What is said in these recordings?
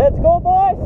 Let's go, boys!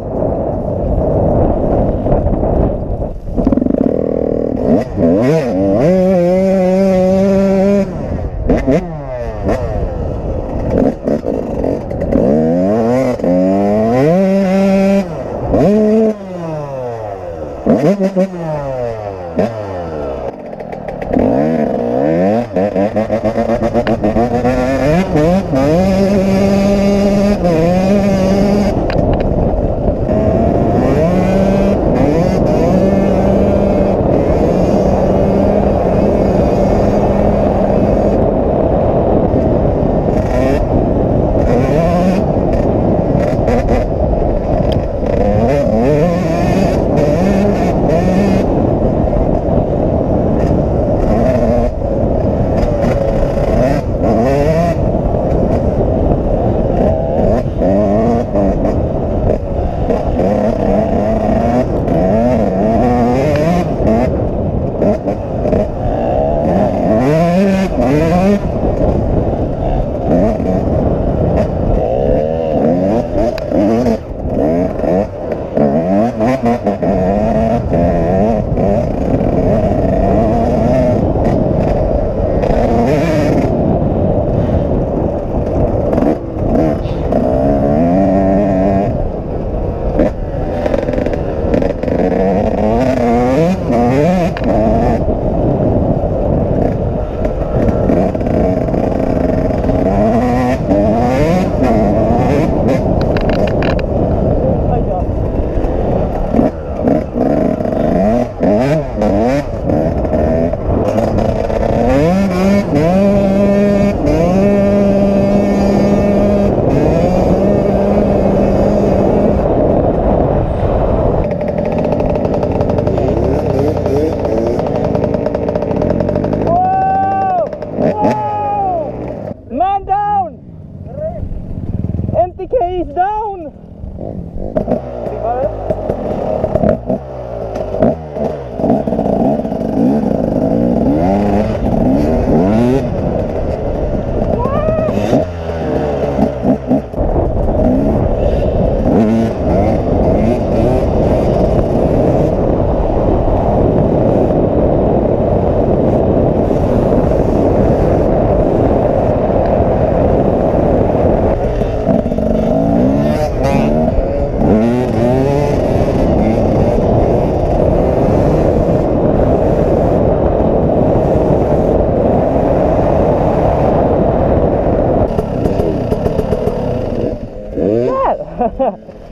MTK is down!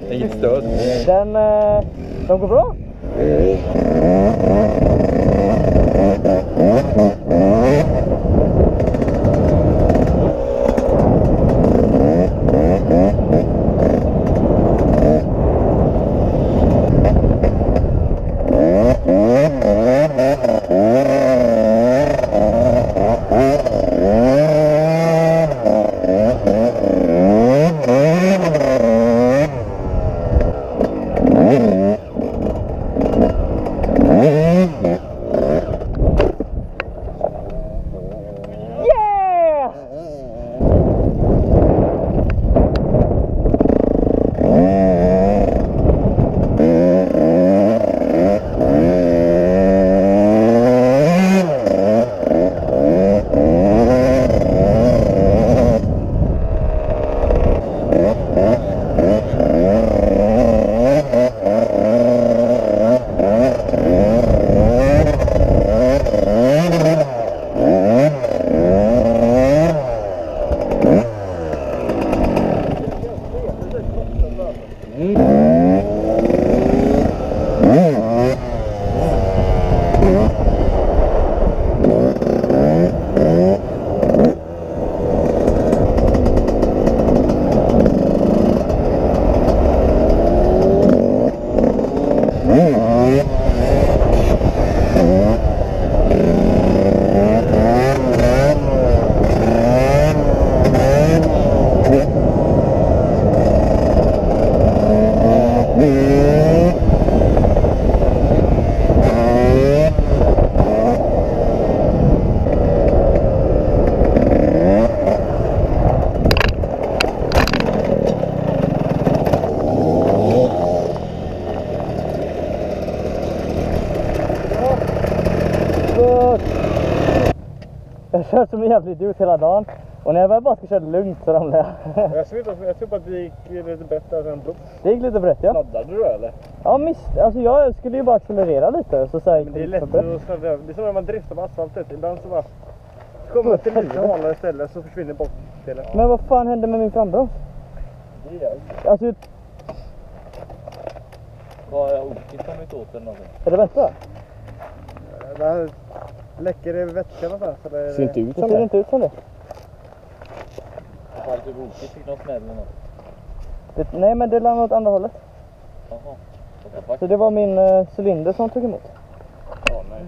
Inget stöd. De går bra. Jag har kört som en jävla idiot hela dagen. Och när jag bara ska köra lugnt så ramlar jag. Jag tror att det gick lite bättre än blå. Det gick lite brett, ja. Sladdade du eller? Ja, alltså jag skulle ju bara accelerera lite. Så Men det är lätt att sladda över. Det är som när man driftar på asfaltet. Ibland så bara... Så kommer man till lite halare ställe så försvinner bakdelen. Men vad fan hände med min frambroms? Det gör Alltså, Har Oki kommit åt eller någonting? är det bättre? det. Läcker det vätska någonstans? Eller? Ser inte ut Det som ser det. inte ut som det. Har typ Oki fick någon smäll eller något? Nej, men det landade åt andra hållet. Jaha. What the fuck? Så det var min cylinder som tog emot. Ja, nej.